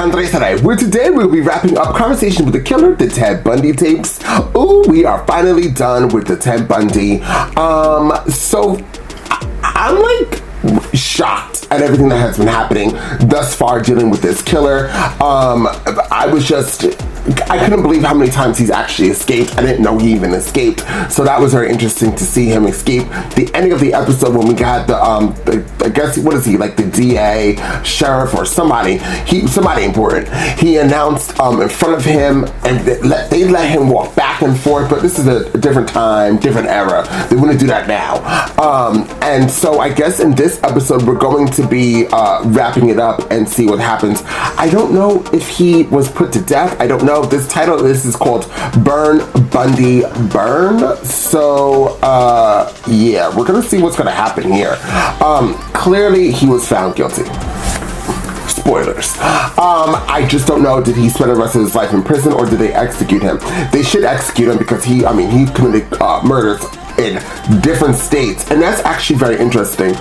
Andres today, where today we'll be wrapping up conversation with the killer, the Ted Bundy tapes. Ooh, we are finally done with the Ted Bundy. So I'm like shocked at everything that has been happening thus far dealing with this killer. I couldn't believe how many times he's actually escaped. I didn't know he even escaped. So that was very interesting to see him escape. The ending of the episode when we got the I guess, what is he, like the DA, sheriff, or somebody important. He announced in front of him, and they let him walk back and forth, but this is a different time, different era. They wouldn't do that now. And so I guess in this episode, we're going to be wrapping it up and see what happens. I don't know if he was put to death. I don't know. This title of this is called Burn Bundy Burn. So yeah, we're gonna see what's gonna happen here. Clearly he was found guilty. Spoilers. I just don't know, did he spend the rest of his life in prison or did they execute him? They should execute him because he committed murders in different states, and that's actually very interesting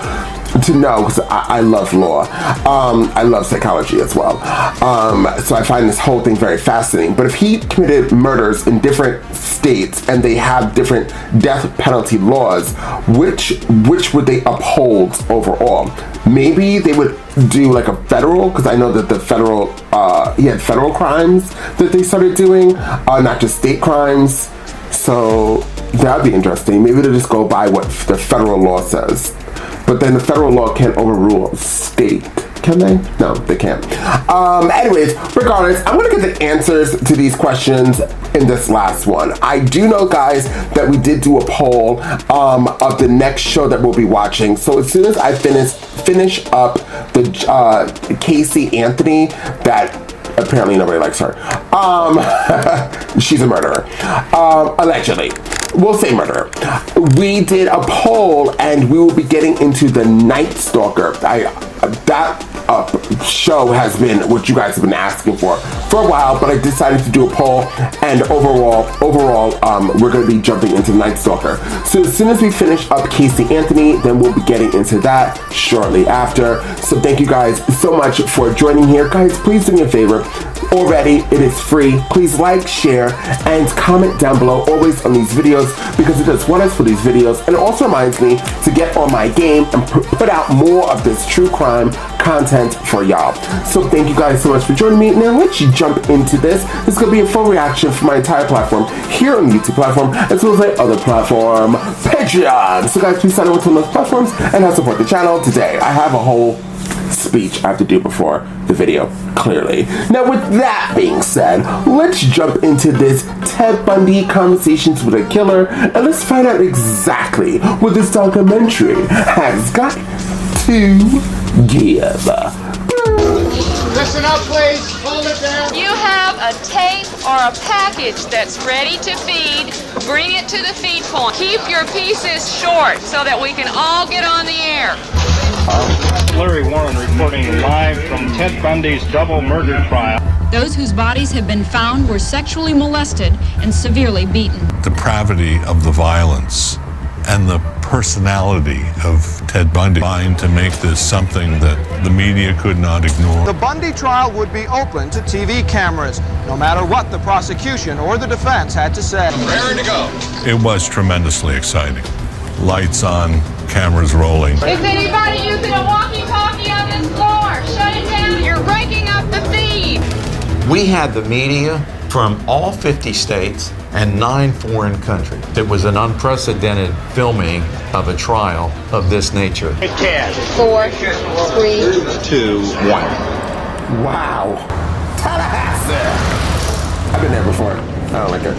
to know because I love law. I love psychology as well. So I find this whole thing very fascinating. But if he committed murders in different states and they have different death penalty laws, which would they uphold overall? Maybe they would do like a federal, because I know that the federal, he had federal crimes that they started doing, not just state crimes. So that'd be interesting. Maybe they'll just go by what the federal law says. But then the federal law can't overrule state. Can they? No, they can't. Anyways, regardless, I'm gonna get the answers to these questions in this last one. I do know, guys, that we did do a poll of the next show that we'll be watching. So as soon as I finish up the Casey Anthony, that apparently nobody likes her. She's a murderer. Allegedly. We'll say murderer. We did a poll and we will be getting into the Night Stalker. That show has been what you guys have been asking for a while, but I decided to do a poll, and overall, we're going to be jumping into Night Stalker. So as soon as we finish up Casey Anthony, then we'll be getting into that shortly after. So thank you guys so much for joining here. Guys, please do me a favor. Already, it is free. Please like, share, and comment down below always on these videos, because it does wonders for these videos, and it also reminds me to get on my game and put out more of this true crime content for y'all. So thank you guys so much for joining me. Now let's jump into this. This is going to be a full reaction for my entire platform here on the YouTube platform, as well as my other platform, Patreon. So guys, please sign up to those platforms and help support the channel. Today, I have a whole speech I have to do before the video, clearly. Now with that being said, let's jump into this Ted Bundy Conversations with a Killer, and let's find out exactly what this documentary has got to give. Listen up, please. Hold it down. You have a tape or a package that's ready to feed. Bring it to the feed point. Keep your pieces short so that we can all get on the air. Larry Warren reporting live from Ted Bundy's double murder trial. Those whose bodies have been found were sexually molested and severely beaten. Depravity of the violence and the personality of Ted Bundy trying to make this something that the media could not ignore. The Bundy trial would be open to TV cameras, no matter what the prosecution or the defense had to say. Raring to go. It was tremendously exciting. Lights on, cameras rolling. Is anybody using a walkie-talkie on this floor? Shut it down. You're breaking up the feed. We had the media from all 50 states and 9 foreign countries. It was an unprecedented filming of a trial of this nature. 4, 3, 2, 1. Wow. Tallahassee. I've been there before. I don't like it.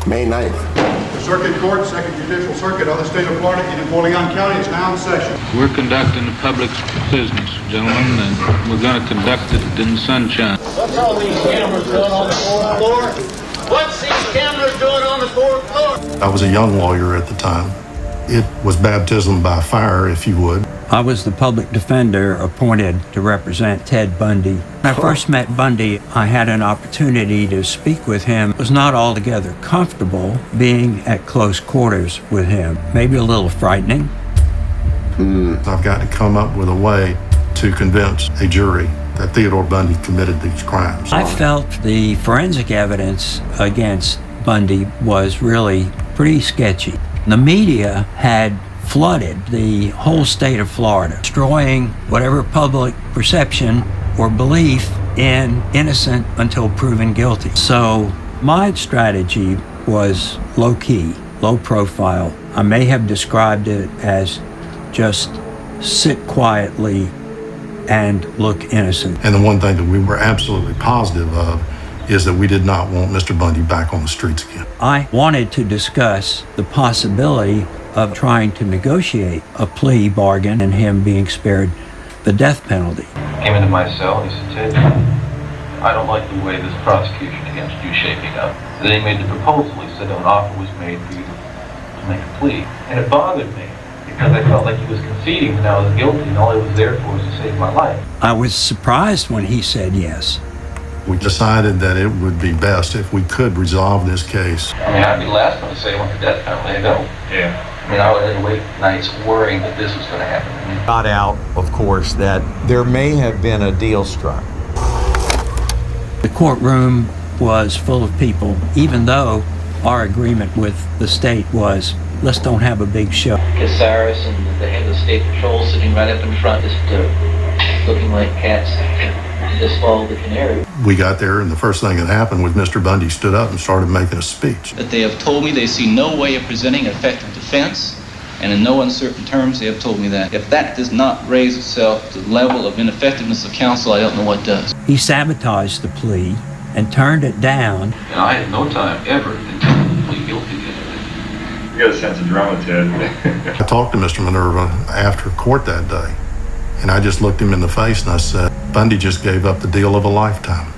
May 9th. Circuit Court, Second Judicial Circuit of the State of Florida in Napoleon County is now in session. We're conducting the public business, gentlemen, and we're going to conduct it in the sunshine. What's all these cameras doing on the fourth floor? What's these cameras doing on the fourth floor? I was a young lawyer at the time. It was baptism by fire, if you would. I was the public defender appointed to represent Ted Bundy. When I first met Bundy, I had an opportunity to speak with him. I was not altogether comfortable being at close quarters with him. Maybe a little frightening. I've got to come up with a way to convince a jury that Theodore Bundy committed these crimes. I felt the forensic evidence against Bundy was really pretty sketchy. The media had flooded the whole state of Florida, destroying whatever public perception or belief in innocent until proven guilty. So my strategy was low-key, low profile. I may have described it as just sit quietly and look innocent. And the one thing that we were absolutely positive of is that we did not want Mr. Bundy back on the streets again. I wanted to discuss the possibility of trying to negotiate a plea bargain and him being spared the death penalty. Came into my cell and he said, Ted, I don't like the way this prosecution against you shaping up. Then he made the proposal. He said an offer was made for you to make a plea. And it bothered me because I felt like he was conceding that I was guilty and all he was there for was to save my life. I was surprised when he said yes. We decided that it would be best if we could resolve this case. I mean, I'd be the last one to say I want the death penalty to go. Yeah. I mean, I would wait nights worrying that this was going to happen to me. Got out, of course, that there may have been a deal struck. The courtroom was full of people, even though our agreement with the state was, let's don't have a big show. Casares and the head of the state patrol sitting right up in front, just looking like cats just followed the canary. We got there, and the first thing that happened was Mr. Bundy stood up and started making a speech. That they have told me they see no way of presenting an effective defense, and in no uncertain terms they have told me that. If that does not raise itself to the level of ineffectiveness of counsel, I don't know what does. He sabotaged the plea and turned it down. And I had no time ever to plead guilty to anything. You got a sense of drama, Ted. I talked to Mr. Minerva after court that day, and I just looked him in the face and I said, Bundy just gave up the deal of a lifetime.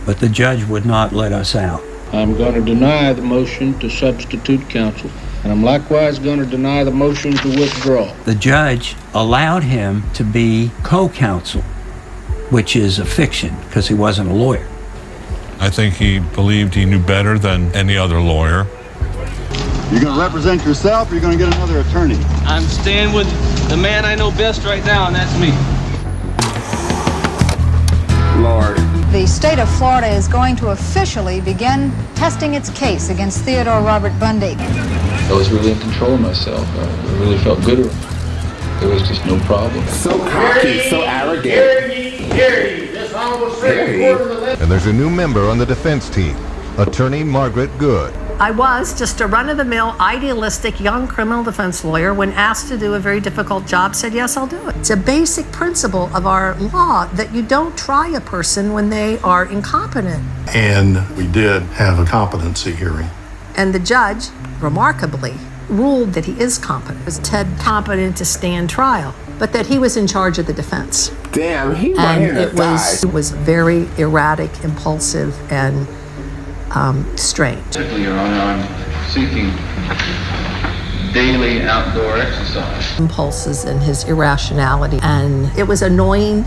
But the judge would not let us out. I'm going to deny the motion to substitute counsel, and I'm likewise going to deny the motion to withdraw. The judge allowed him to be co-counsel, which is a fiction because he wasn't a lawyer. I think he believed he knew better than any other lawyer. You're going to represent yourself, or you're going to get another attorney? I'm staying with the man I know best right now, and that's me. Lord. The state of Florida is going to officially begin testing its case against Theodore Robert Bundy. I was really in control of myself. I really felt good. There was just no problem. So cocky, so arrogant. Hear ye. This honorable Supreme Court of the And there's a new member on the defense team, Attorney Margaret Good. I was just a run-of-the-mill, idealistic young criminal defense lawyer. When asked to do a very difficult job, said, yes, I'll do it. It's a basic principle of our law that you don't try a person when they are incompetent. And we did have a competency hearing. And the judge, remarkably, ruled that he is competent. Was Ted competent to stand trial? But that he was in charge of the defense. Damn, he and might have it was very erratic, impulsive, and strange. Your Honor, I'm seeking daily outdoor exercise. Impulses and his irrationality, and it was annoying,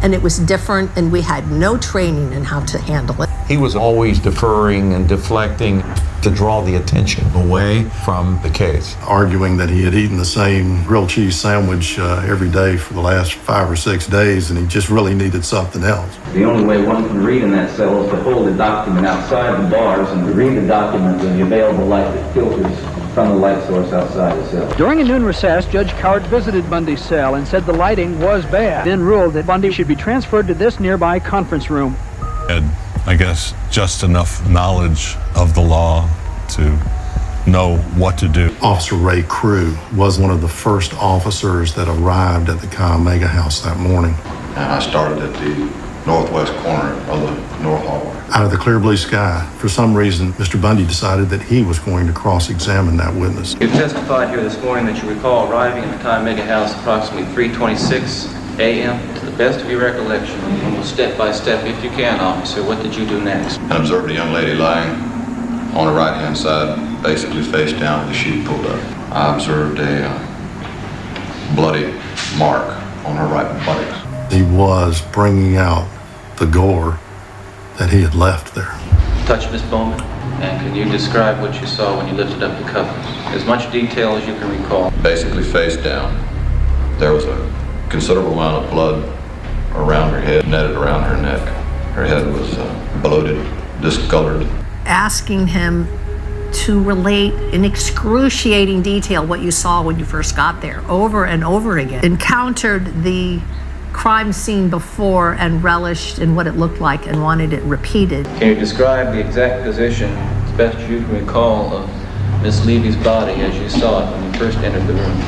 and it was different, and we had no training in how to handle it. He was always deferring and deflecting to draw the attention away from the case. Arguing that he had eaten the same grilled cheese sandwich every day for the last 5 or 6 days, and he just really needed something else. The only way one can read in that cell is to hold the document outside the bars and to read the document with the available light that filters from the light source outside the cell. During a noon recess, Judge Coward visited Bundy's cell and said the lighting was bad, then ruled that Bundy should be transferred to this nearby conference room. Had, I guess, just enough knowledge of the law to know what to do. Officer Ray Crew was one of the first officers that arrived at the Chi Omega house that morning. And I started at the northwest corner of the North Hallway. Out of the clear blue sky, for some reason, Mr. Bundy decided that he was going to cross-examine that witness. You testified here this morning that you recall arriving at the Chi Omega house approximately 3:26 a.m. To the best of your recollection, almost step by step, if you can, officer, what did you do next? And observed a young lady lying on the right-hand side, basically face down with the sheet pulled up. I observed a bloody mark on her right buttocks. He was bringing out the gore that he had left there. Touch Miss Bowman, and can you describe what you saw when you lifted up the covers? As much detail as you can recall. Basically face down. There was a considerable amount of blood around her head, netted around her neck. Her head was bloated, discolored. Asking him to relate in excruciating detail what you saw when you first got there, over and over again. Encountered the crime scene before and relished in what it looked like and wanted it repeated. Can you describe the exact position, as best as you can recall, of Miss Levy's body as you saw it when you first entered the room?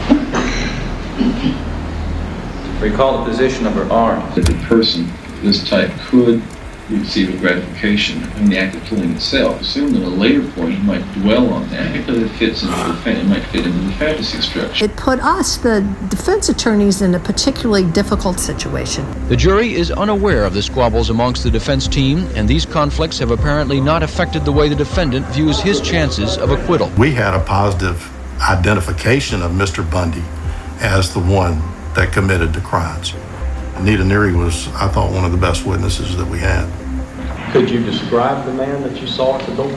Recall the position of her arms. That the person of this type could receive a gratification in the act of killing itself. Assume at a later point he might dwell on that because it fits into it might fit into the fantasy structure. It put us, the defense attorneys, in a particularly difficult situation. The jury is unaware of the squabbles amongst the defense team, and these conflicts have apparently not affected the way the defendant views his chances of acquittal. We had a positive identification of Mr. Bundy as the one that committed the crimes. Anita Neary was, I thought, one of the best witnesses that we had. Could you describe the man that you saw at the door?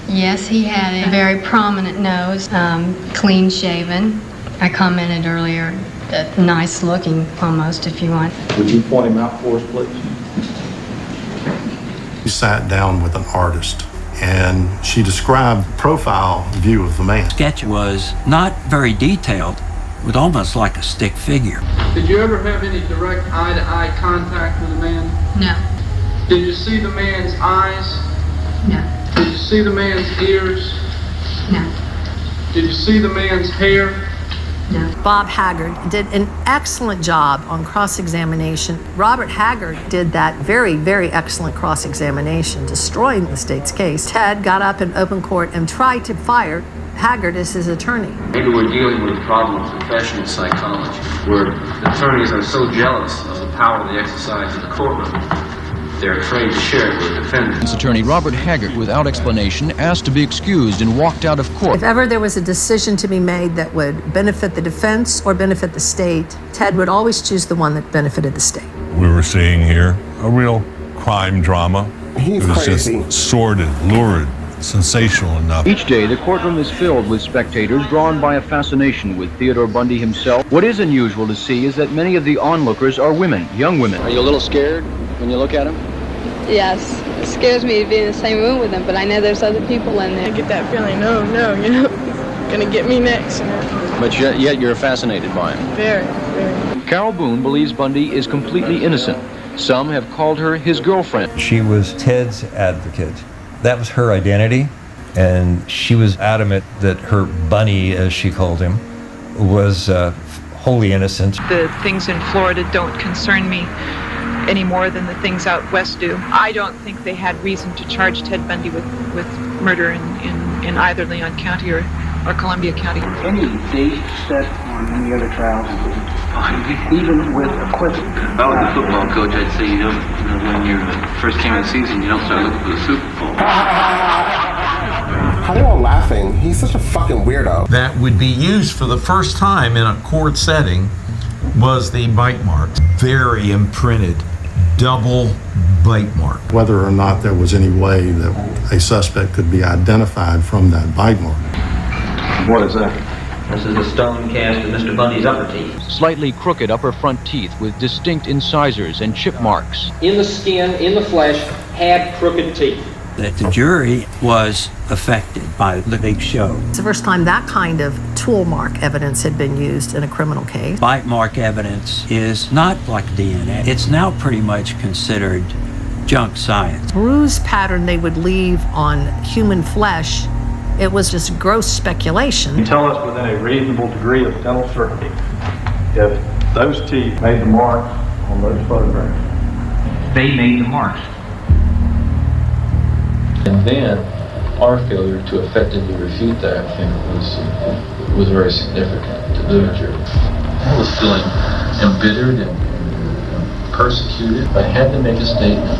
Yes, he had a very prominent nose, clean shaven. I commented earlier, nice looking almost, if you want. Would you point him out for us, please? We sat down with an artist and she described the profile view of the man. Sketch was not very detailed, with almost like a stick figure. Did you ever have any direct eye-to-eye contact with a man? No. Did you see the man's eyes? No. Did you see the man's ears? No. Did you see the man's hair? No. Bob Haggard did an excellent job on cross-examination. Robert Haggard did that very, very excellent cross-examination, destroying the state's case. Ted got up in open court and tried to fire Haggard as his attorney. Maybe we're dealing with a problem of professional psychology, where attorneys are so jealous of the power they exercise in the courtroom, they're afraid to share it with defendants. Attorney Robert Haggard, without explanation, asked to be excused and walked out of court. If ever there was a decision to be made that would benefit the defense or benefit the state, Ted would always choose the one that benefited the state. We were seeing here a real crime drama. He's it was crazy. Just sordid, lurid, sensational enough. Each day, the courtroom is filled with spectators drawn by a fascination with Theodore Bundy himself. What is unusual to see is that many of the onlookers are women, young women. Are you a little scared when you look at him? Yes, it scares me to be in the same room with him, but I know there's other people in there. I get that feeling, no, gonna get me next, But yet you're fascinated by him. Very. Carol Boone believes Bundy is completely innocent. Some have called her his girlfriend. She was Ted's advocate. That was her identity, and she was adamant that her bunny, as she called him, was wholly innocent. The things in Florida don't concern me any more than the things out west do. I don't think they had reason to charge Ted Bundy with murder in either Leon County or Columbia County. Any date set on any other trials, even with acquittal? If I was a football coach, I'd say you don't, when you first came in the season, you don't start looking for the Super Bowl. How are you all laughing? He's such a fucking weirdo. That would be used for the first time in a court setting was the bite marks. Very imprinted, double bite mark. Whether or not there was any way that a suspect could be identified from that bite mark. What is that? This is a stone cast of Mr. Bundy's upper teeth. Slightly crooked upper front teeth with distinct incisors and chip marks. In the skin, in the flesh, had crooked teeth. That the jury was affected by the big show. It's the first time that kind of tool mark evidence had been used in a criminal case. Bite mark evidence is not like DNA. It's now pretty much considered junk science. Bruise pattern they would leave on human flesh, it was just gross speculation. You tell us within a reasonable degree of dental certainty if those teeth made the marks on those photographs. They made the marks. And then our failure to effectively refute that, I think, was very significant to the jury. I was feeling embittered and persecuted. I had to make a statement.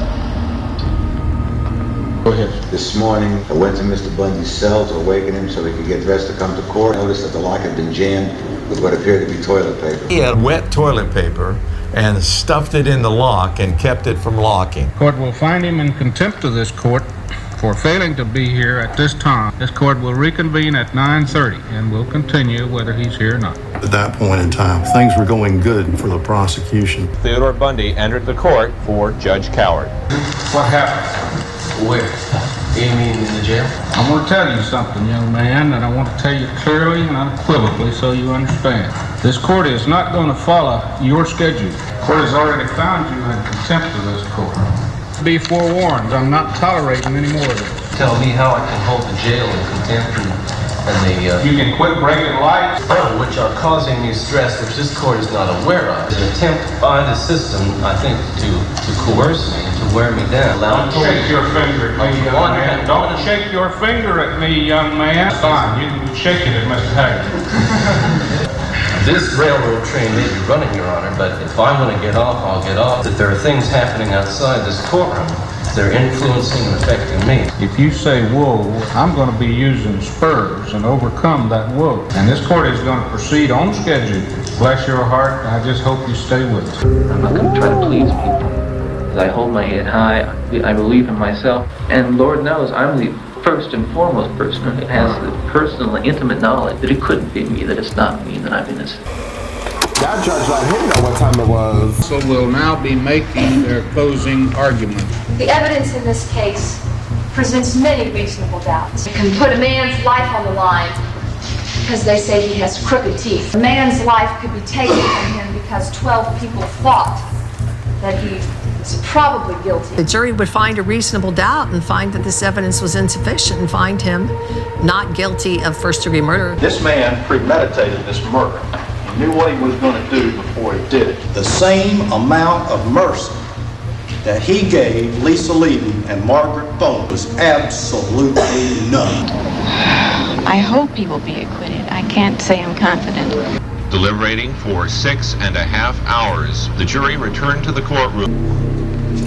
Go ahead. This morning, I went to Mr. Bundy's cell to awaken him so he could get dressed to come to court. I noticed that the lock had been jammed with what appeared to be toilet paper. He had wet toilet paper and stuffed it in the lock and kept it from locking. Court will find him in contempt of this court For failing to be here at this time, this court will reconvene at 9:30 and will continue whether he's here or not. At that point in time, things were going good for the prosecution. Theodore Bundy entered the court for Judge Coward. What happened? Where? You mean in the jail? I want to tell you something, young man, and I want to tell you clearly and unequivocally so you understand. This court is not going to follow your schedule. The court has already found you in contempt of this court. Be forewarned, I'm not tolerating any more of this. Tell me how I can hold the jail in contempt and You can quit breaking lights. which are causing me stress, which this court is not aware of. It's an attempt by the system, I think, to coerce me, to wear me down. Don't shake your finger at me, young man. Don't shake your finger at me, young man. Fine, you can shake it at Mr. Haggard. This railroad train may be running, Your Honor, but if I want to get off, I'll get off. That there are things happening outside this courtroom. They're influencing and affecting me. If you say whoa, I'm going to be using spurs and overcome that whoa. And this court is going to proceed on schedule. Bless your heart, I just hope you stay with us. I'm not going to try to please people. I hold my head high, I believe in myself, and Lord knows I'm the first and foremost person who has the personal and intimate knowledge that it couldn't be me, that it's not me, that I'm innocent. That judge let him know what time it was. So we'll now be making their closing argument. The evidence in this case presents many reasonable doubts. It can put a man's life on the line because they say he has crooked teeth. A man's life could be taken from him because 12 people thought that he was probably guilty. The jury would find a reasonable doubt and find that this evidence was insufficient and find him not guilty of first-degree murder. This man premeditated this murder. He knew what he was going to do before he did it. The same amount of mercy that he gave Lisa Leedon and Margaret Bone was absolutely none. I hope he will be acquitted. I can't say I'm confident. Deliberating for 6.5 hours, the jury returned to the courtroom.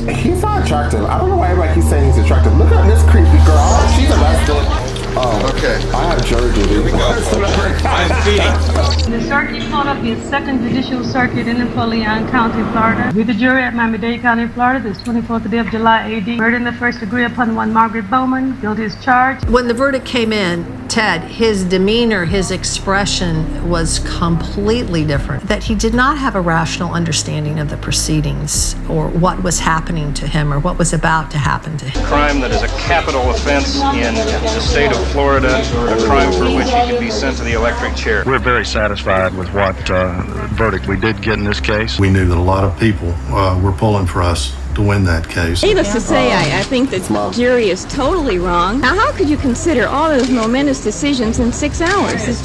He's not attractive. I don't know why everybody keeps saying he's attractive. Look at this creepy girl. She's arrested. Oh, okay. I have Georgia. Here we go. The circuit called up the Second Judicial Circuit in Napoleon County, Florida. With the jury at Miami-Dade County, Florida, this 24th day of July, AD. Murder in the first degree upon one Margaret Bowman. Guilty as charged. When the verdict came in, Ted, his demeanor, his expression was completely different. That he did not have a rational understanding of the proceedings or what was happening to him or what was about to happen to him. Crime that is a capital offense in the state of Florida, a crime for which he can be sent to the electric chair. We're very satisfied with what verdict we did get in this case. We knew that a lot of people were pulling for us to win that case. Needless to say, I think the jury is totally wrong. Now, how could you consider all those momentous decisions in 6 hours? It's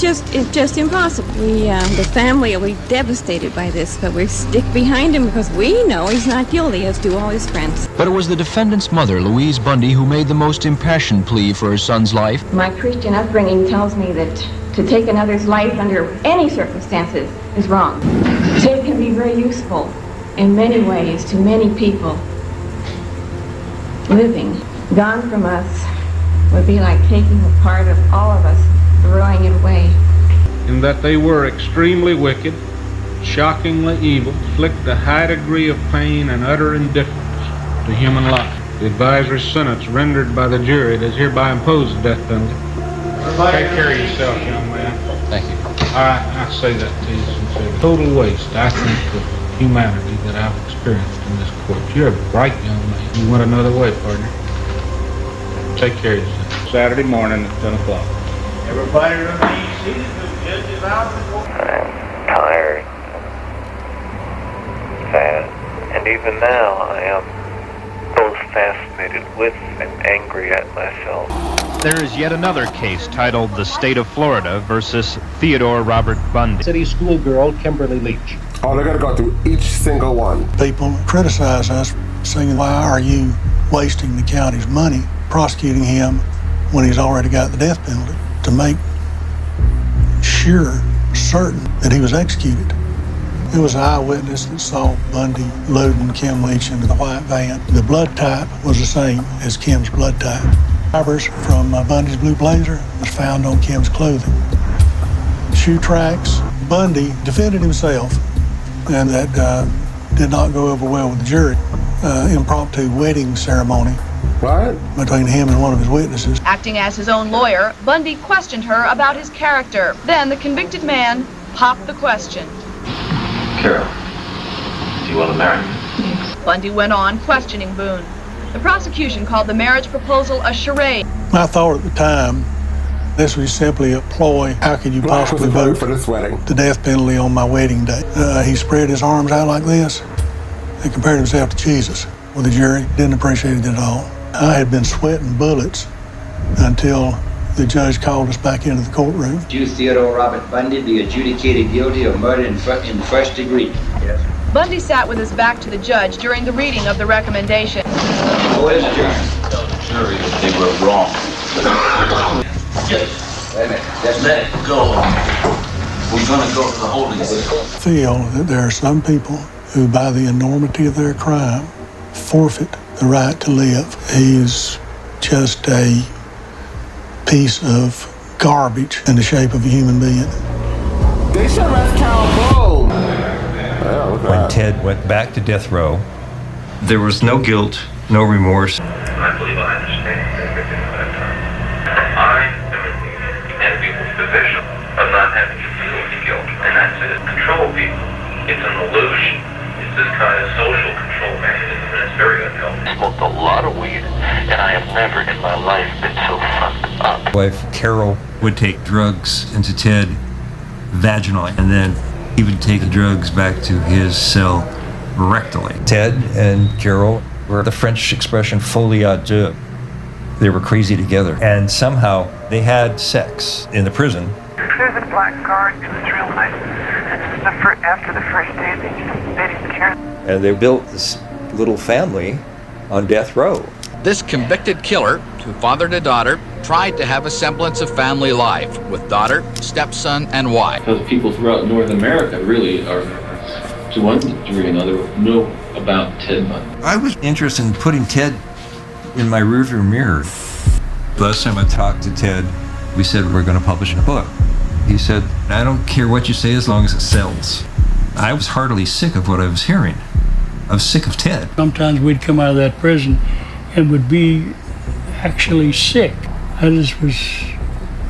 just impossible. The family will be devastated by this, but we stick behind him because we know he's not guilty, as do all his friends. But it was the defendant's mother, Louise Bundy, who made the most impassioned plea for her son's life. My Christian upbringing tells me that to take another's life under any circumstances is wrong. It can be very useful in many ways to many people. Living gone from us would be like taking a part of all of us, throwing it away. In that they were extremely wicked, shockingly evil, inflict a high degree of pain and utter indifference to human life. The advisory sentence rendered by the jury does hereby impose the death penalty. Take care of yourself, young man. Thank you. I say that to you sincerely. Total waste, I think, of humanity that I've experienced in this court. You're a bright young man. You went another way, partner. Take care of yourself. Saturday morning at 10 o'clock. Everybody remain seated. The judge is out. I'm tired, sad, and even now I am both fascinated with and angry at myself. There is yet another case titled The State of Florida versus Theodore Robert Bundy. City schoolgirl Kimberly Leach. Oh, they're going to go through each single one. People criticize us, saying, why are you wasting the county's money prosecuting him when he's already got the death penalty, to make certain that he was executed. It was an eyewitness that saw Bundy loading Kim Leach into the white van. The blood type was the same as Kim's blood type. Fibers from Bundy's blue blazer was found on Kim's clothing. Shoe tracks. Bundy defended himself, and that did not go over well with the jury. Impromptu wedding ceremony What? Between him and one of his witnesses. Acting as his own lawyer, Bundy questioned her about his character. Then the convicted man popped the question. Carol, do you want to marry me? Bundy went on questioning Boone. The prosecution called the marriage proposal a charade. I thought at the time this was simply a ploy. How could you possibly vote for this wedding? The death penalty on my wedding day? He spread his arms out like this and compared himself to Jesus with the jury. Didn't appreciate it at all. I had been sweating bullets until the judge called us back into the courtroom. Do Theodore Robert Bundy be adjudicated guilty of murder in the first degree? Yes. Bundy sat with his back to the judge during the reading of the recommendation. What is the jury? Tell the jury that they were wrong. Wait a minute. Just let it go. We're going to go to the holding cell. I feel that there are some people who, by the enormity of their crime, forfeit the right to live. He's just a piece of garbage in the shape of a human being. They should arrest Carol Boone. When Ted went back to death row, there was no guilt, no remorse. I believe I understand everything at that time. I am in the enviable position of not having to feel any guilt, and that's it. Control people. It's an illusion. It's this kind of social control mechanism, and it's very unhealthy. I smoked a lot of weed, and I have never in my life been so fucked up. Wife Carol would take drugs into Ted vaginally, and then he would take the drugs back to his cell rectally. Ted and Carol were the French expression folie à deux. They were crazy together, and somehow they had sex in the prison. There's a black card. It was real nice. After the first day, they didn't care. And they built this little family on death row. This convicted killer, who fathered a daughter, tried to have a semblance of family life with daughter, stepson, and wife. Because people throughout North America really are, to one degree or another, know about Ted Bundy. I was interested in putting Ted in my rearview mirror. Last time I talked to Ted, we said we're going to publish a book. He said, I don't care what you say as long as it sells. I was heartily sick of what I was hearing. I was sick of Ted. Sometimes we'd come out of that prison and would be actually sick. I just was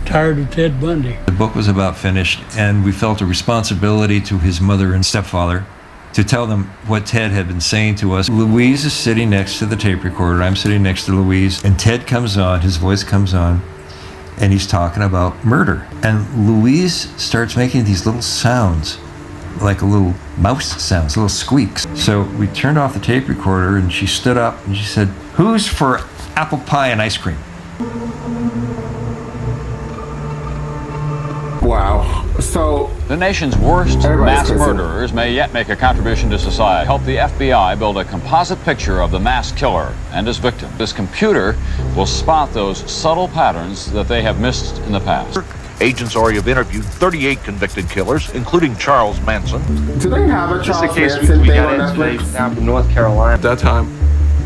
tired of Ted Bundy. The book was about finished, and we felt a responsibility to his mother and stepfather to tell them what Ted had been saying to us. Louise is sitting next to the tape recorder. I'm sitting next to Louise, and Ted comes on, his voice comes on, and he's talking about murder. And Louise starts making these little sounds, like a little mouse sounds, little squeaks. So we turned off the tape recorder, and she stood up and she said, "Who's for apple pie and ice cream?" Wow. So the nation's worst mass murderers may yet make a contribution to society. Help the FBI build a composite picture of the mass killer and his victim. This computer will spot those subtle patterns that they have missed in the past. Agents already have interviewed 38 convicted killers, including Charles Manson. Do they have a Charles Manson we thing got on into Netflix? down from North Carolina. At that time,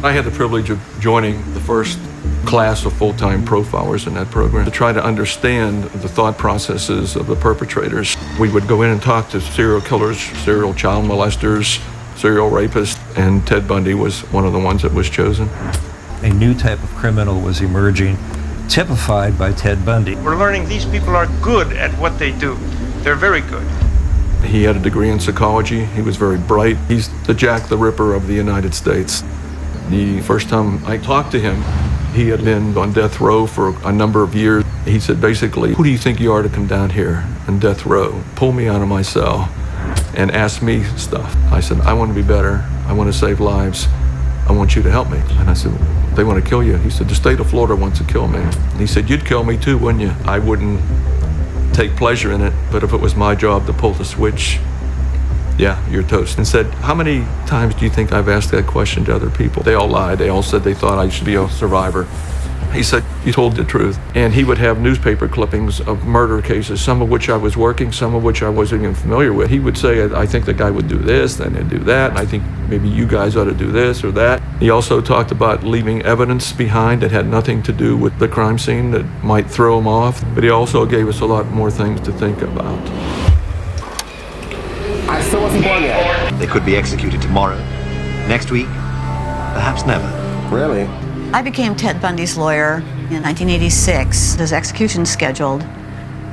I had the privilege of joining the first class of full-time profilers in that program to try to understand the thought processes of the perpetrators. We would go in and talk to serial killers, serial child molesters, serial rapists, and Ted Bundy was one of the ones that was chosen. A new type of criminal was emerging, typified by Ted Bundy. We're learning these people are good at what they do. They're very good. He had a degree in psychology. He was very bright. He's the Jack the Ripper of the United States. The first time I talked to him, he had been on death row for a number of years. He said, basically, who do you think you are to come down here on death row, pull me out of my cell, and ask me stuff? I said, I want to be better. I want to save lives. I want you to help me. And I said, they want to kill you. He said, the state of Florida wants to kill me. And he said, you'd kill me too, wouldn't you? I wouldn't take pleasure in it, but if it was my job to pull the switch, yeah, you're toast. And said, how many times do you think I've asked that question to other people? They all lied. They all said they thought I should be a survivor. He said, you told the truth. And he would have newspaper clippings of murder cases, some of which I was working, some of which I wasn't even familiar with. He would say, I think the guy would do this, then he'd do that, and I think maybe you guys ought to do this or that. He also talked about leaving evidence behind that had nothing to do with the crime scene that might throw him off. But he also gave us a lot more things to think about. I still wasn't born yet. They could be executed tomorrow, next week, perhaps never. Really? I became Ted Bundy's lawyer in 1986. His execution scheduled,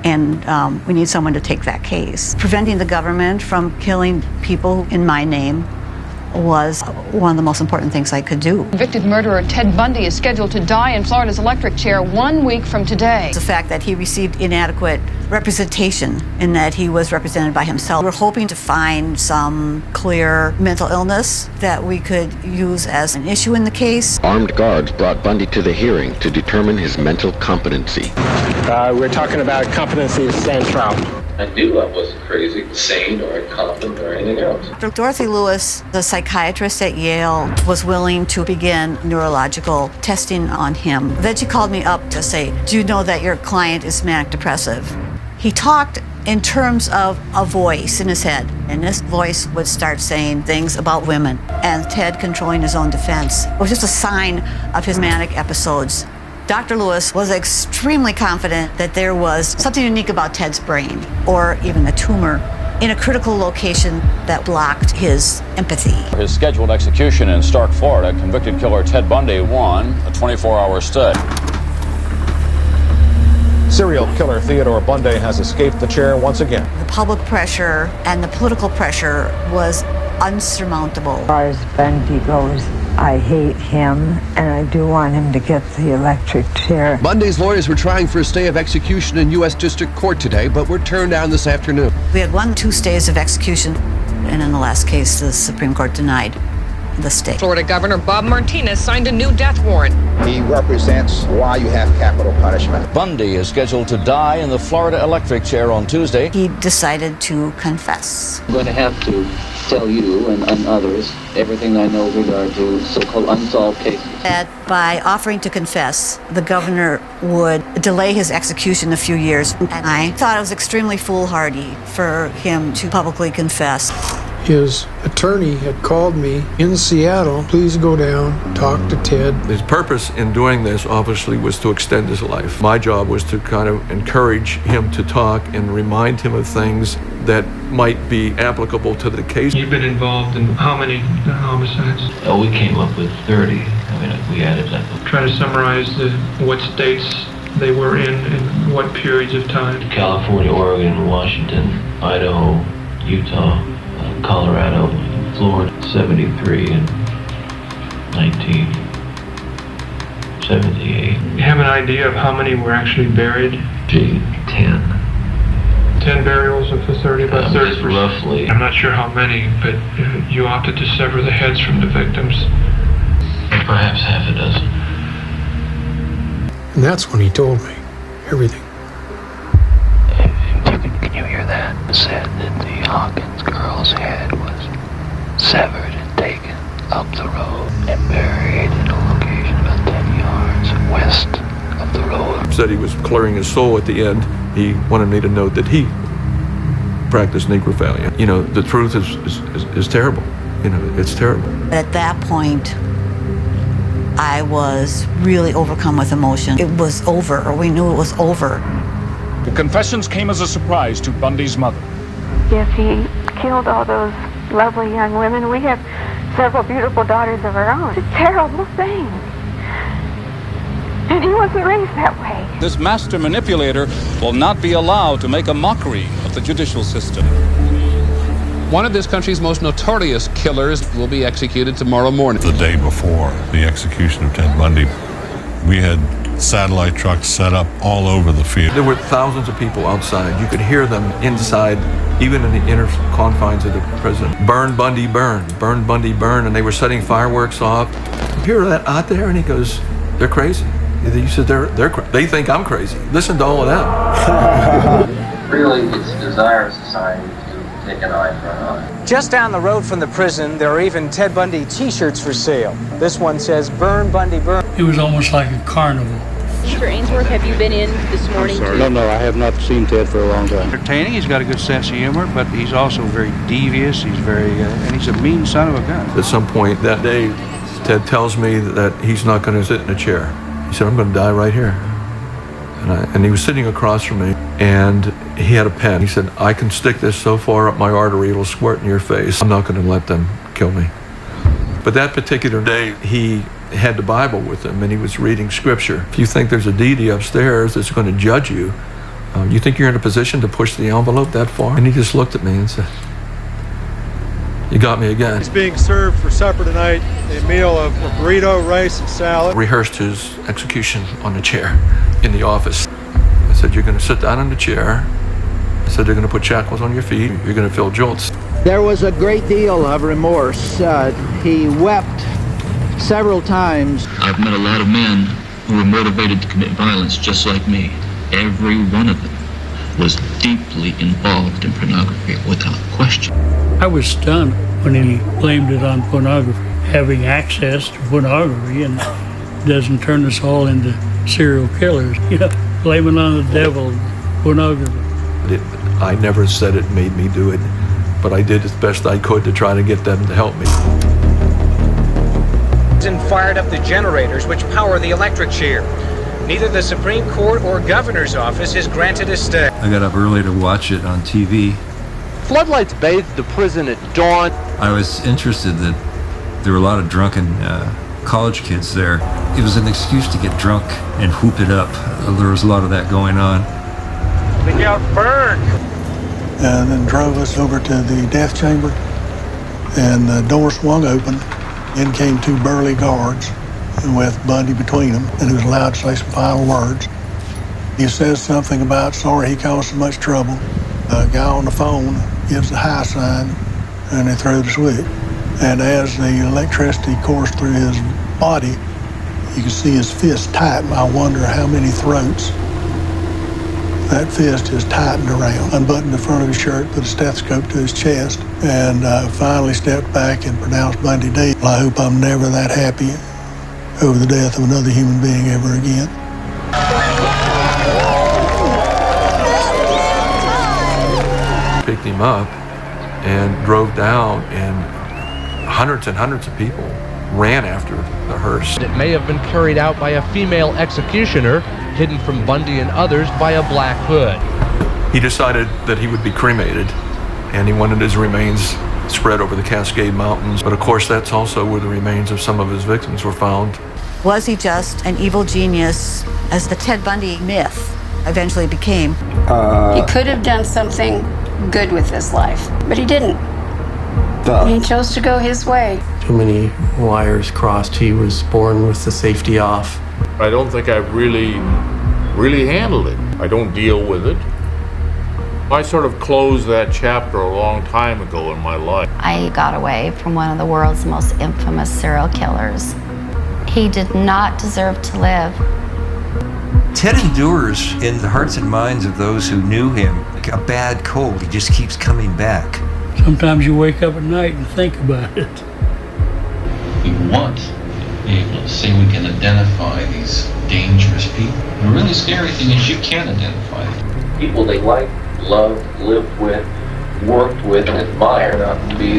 and we need someone to take that case. Preventing the government from killing people in my name was one of the most important things I could do. Convicted murderer Ted Bundy is scheduled to die in Florida's electric chair 1 week from today. The fact that he received inadequate representation in that he was represented by himself. We're hoping to find some clear mental illness that we could use as an issue in the case. Armed guards brought Bundy to the hearing to determine his mental competency. We're talking about competency to stand trial. I knew I wasn't crazy, sane, or incompetent, or anything else. Dr. Dorothy Lewis, the psychiatrist at Yale, was willing to begin neurological testing on him. Then she called me up to say, do you know that your client is manic depressive? He talked in terms of a voice in his head, and this voice would start saying things about women, and Ted controlling his own defense. It was just a sign of his manic episodes. Dr. Lewis was extremely confident that there was something unique about Ted's brain, or even a tumor, in a critical location that blocked his empathy. His scheduled execution in Stark, Florida, convicted killer Ted Bundy won a 24-hour stud. Serial killer Theodore Bundy has escaped the chair once again. The public pressure and the political pressure was unsurmountable. As far as Bundy goes, I hate him, and I do want him to get the electric chair. Bundy's lawyers were trying for a stay of execution in U.S. District Court today, but were turned down this afternoon. We had 2 stays of execution, and in the last case, the Supreme Court denied the stay. Florida Governor Bob Martinez signed a new death warrant. He represents why you have capital punishment. Bundy is scheduled to die in the Florida electric chair on Tuesday. He decided to confess. I'm going to have to tell you and others everything I know with regard to so-called unsolved cases. That by offering to confess, the governor would delay his execution a few years. And I thought it was extremely foolhardy for him to publicly confess. His attorney had called me in Seattle. Please go down, talk to Ted. His purpose in doing this obviously was to extend his life. My job was to kind of encourage him to talk and remind him of things that might be applicable to the case. You've been involved in how many homicides? Oh, we came up with 30. I mean, we added that. Try to summarize what states they were in and what periods of time. California, Oregon, Washington, Idaho, Utah, Colorado, Florida, 73 and 1978. You have an idea of how many were actually buried? 10. 10 burials of the 30, about 30%. Roughly. I'm not sure how many, but you opted to sever the heads from the victims. Perhaps half a dozen. And that's when he told me everything. Can you hear that? It said that the Hawkins girl's head was severed and taken up the road and buried in a location about 10 yards west of the road. He said he was clearing his soul at the end. He wanted me to note that he practiced necrophilia. You know, the truth is terrible. You know, it's terrible. At that point, I was really overcome with emotion. It was over, or we knew it was over. The confessions came as a surprise to Bundy's mother. If he killed all those lovely young women, we have several beautiful daughters of our own. It's a terrible thing. And he wasn't raised that way. This master manipulator will not be allowed to make a mockery of the judicial system. One of this country's most notorious killers will be executed tomorrow morning. The day before the execution of Ted Bundy, we had satellite trucks set up all over the field. There were thousands of people outside. You could hear them inside, even in the inner confines of the prison. Burn, Bundy, burn. Burn, Bundy, burn. And they were setting fireworks off. You hear that out there? And he goes, they're crazy. He said, they think I'm crazy. Listen to all of them. Really, it's a desire of society to take an eye for an eye. Just down the road from the prison, there are even Ted Bundy t-shirts for sale. This one says, "Burn, Bundy, burn." It was almost like a carnival. Mr. Ainsworth, have you been in this morning? No, I have not seen Ted for a long time. Entertaining, he's got a good sense of humor, but he's also very devious. He's and he's a mean son of a gun. At some point that day, Ted tells me that he's not going to sit in a chair. He said, I'm going to die right here. And he was sitting across from me, and he had a pen. He said, I can stick this so far up my artery, it'll squirt in your face. I'm not going to let them kill me. But that particular day, he had the Bible with him, and he was reading scripture. If you think there's a deity upstairs that's going to judge you, you think you're in a position to push the envelope that far? And he just looked at me and said, "You got me again." He's being served for supper tonight a meal of burrito, rice, and salad. Rehearsed his execution on the chair in the office. I said, "You're going to sit down in the chair." I said, "They're going to put shackles on your feet. You're going to feel jolts." There was a great deal of remorse. He wept several times. I've met a lot of men who were motivated to commit violence just like me. Every one of them was deeply involved in pornography without question. I was stunned when he blamed it on pornography. Having access to pornography and doesn't turn us all into serial killers. Blaming on the devil, pornography. I never said it made me do it, but I did as best I could to try to get them to help me. And fired up the generators which power the electric chair. Neither the Supreme Court or governor's office has granted a stay. I got up early to watch it on TV. Floodlights bathed the prison at dawn. I was interested that there were a lot of drunken college kids there. It was an excuse to get drunk and whoop it up. There was a lot of that going on. Look out, burn! And then drove us over to the death chamber, and the door swung open. In came two burly guards with Bundy between them, and he was allowed to say some final words. He says something about sorry he caused so much trouble. The guy on the phone gives the high sign, and they throw the switch. And as the electricity coursed through his body, you could see his fist tighten. I wonder how many throats that fist is tightened around. Unbuttoned the front of his shirt, put a stethoscope to his chest, and finally stepped back and pronounced Bundy dead. I hope I'm never that happy over the death of another human being ever again. Picked him up and drove down, and hundreds and hundreds of people ran after the hearse. It may have been carried out by a female executioner, hidden from Bundy and others by a black hood. He decided that he would be cremated, and he wanted his remains spread over the Cascade Mountains. But of course, that's also where the remains of some of his victims were found. Was he just an evil genius, as the Ted Bundy myth eventually became? He could have done something good with his life, but he didn't. He chose to go his way. Too many wires crossed. He was born with the safety off. I don't think I've really handled it. I don't deal with it. I sort of closed that chapter a long time ago in my life. I got away from one of the world's most infamous serial killers. He did not deserve to live. Ted endures in the hearts and minds of those who knew him like a bad cold. He just keeps coming back. Sometimes you wake up at night and think about it. We want to be able to say we can identify these dangerous people. The really scary thing is you can't identify them. People they liked, loved, lived with, worked with, and admired not to be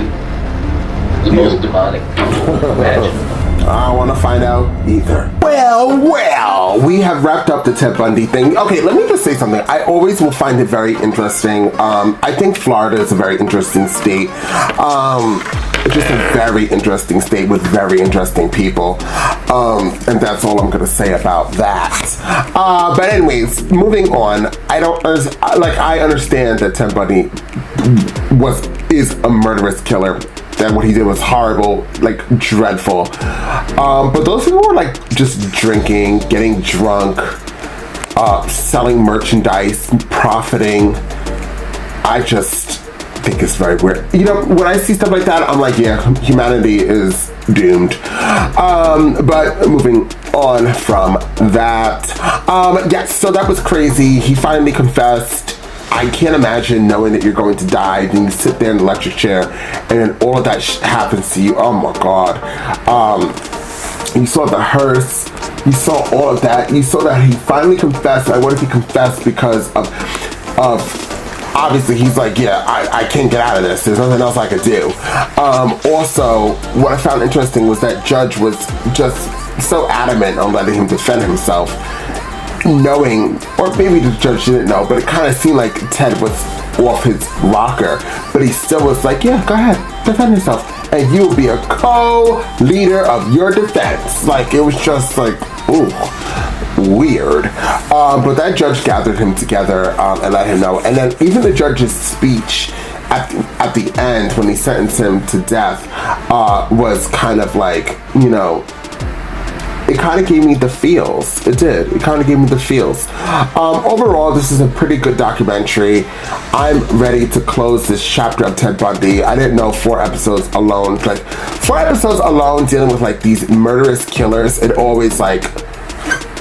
the most demonic people imaginable. I don't want to find out either. Well, we have wrapped up the Ted Bundy thing. Okay, let me just say something. I always will find it very interesting. I think Florida is a very interesting state. It's just a very interesting state with very interesting people. And that's all I'm going to say about that. But anyways, moving on. I understand that Ted Bundy is a murderous killer. That what he did was horrible, like dreadful. But those people were like just drinking, getting drunk, selling merchandise, profiting. I just think it's very weird. You know, when I see stuff like that, I'm like, yeah, humanity is doomed. But moving on from that, yes, so that was crazy. He finally confessed. I can't imagine knowing that you're going to die, then you sit there in the electric chair, and then all of that happens to you. Oh my God. You saw the hearse, you saw all of that, you saw that he finally confessed. I wonder if he confessed because of obviously he's like, yeah, I can't get out of this. There's nothing else I could do. Also, what I found interesting was that judge was just so adamant on letting him defend himself. Knowing, or maybe the judge didn't know, but it kind of seemed like Ted was off his rocker, but he still was like, yeah, go ahead, defend yourself. and you will be a co-leader of your defense. Like, it was just like, ooh, weird. But that judge gathered him together and let him know. And then even the judge's speech at the end, when he sentenced him to death, was kind of like, you know, it kind of gave me the feels. It did. It kind of gave me the feels. Overall, this is a pretty good documentary. I'm ready to close this chapter of Ted Bundy. I didn't know 4 episodes alone. Like, 4 episodes alone dealing with like these murderous killers, it always like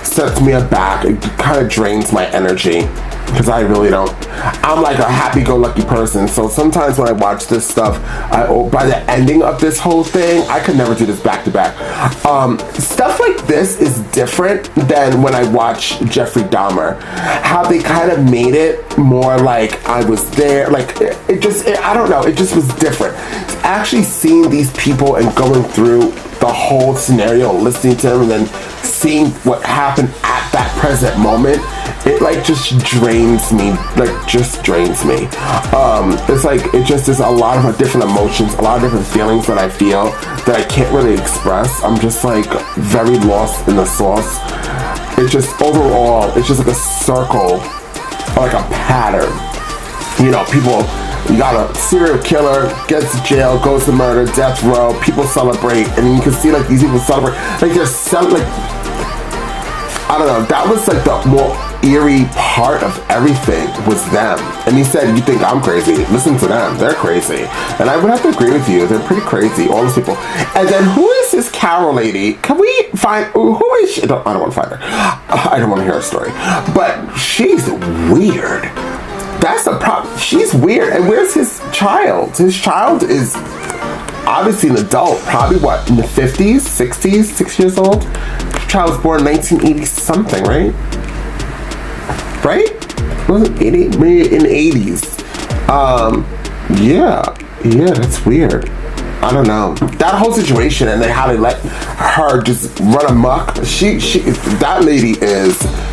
sets me aback. It kind of drains my energy. Because I really don't. I'm like a happy-go-lucky person, so sometimes when I watch this stuff, by the ending of this whole thing, I could never do this back-to-back. Stuff like this is different than when I watch Jeffrey Dahmer. How they kind of made it more like I was there. Like, I don't know, it just was different. Actually seeing these people and going through the whole scenario, listening to them, and then seeing what happened at that present moment, it like just drains me. It's like, it just is a lot of different emotions, a lot of different feelings that I feel that I can't really express. I'm just like very lost in the sauce. It's just overall, it's just like a circle, or like a pattern. You know, people, you got a serial killer, gets to jail, goes to murder, death row, people celebrate, and you can see like these people celebrate, like they're like, I don't know, that was like the more eerie part of everything was them. And he said, you think I'm crazy? Listen to them, they're crazy. And I would have to agree with you, they're pretty crazy, all those people. And then who is this Carol lady? Can we find, who is she? I don't want to find her. I don't want to hear her story. But she's weird. That's the problem. She's weird. And where's his child? His child is obviously an adult. Probably what, in the 50s, 60s, 6 years old? The child was born in 1980 something, right? Right? Wasn't 80? Maybe in the 80s. Yeah, that's weird. I don't know. That whole situation and then how they let her just run amok. That lady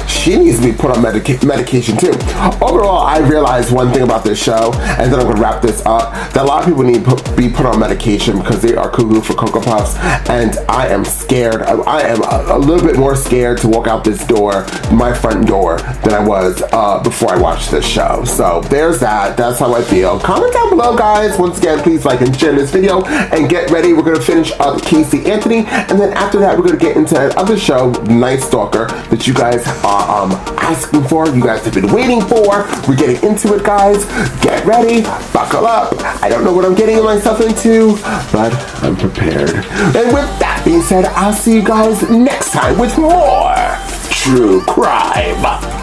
she needs to be put on medication too. Overall, I realized one thing about this show, and then I'm gonna wrap this up, that a lot of people need to be put on medication because they are cuckoo for Cocoa Puffs, and I am scared. I am a little bit more scared to walk out this door, my front door, than I was before I watched this show. So there's that. That's how I feel. Comment down below, guys. Once again, please like and share this video, and get ready. We're gonna finish up Casey Anthony, and then after that, we're gonna get into that other show, Night Stalker, that you guys are asking for, you guys have been waiting for. We're getting into it, guys. Get ready, buckle up. I don't know what I'm getting myself into, but I'm prepared. And with that being said, I'll see you guys next time with more true crime.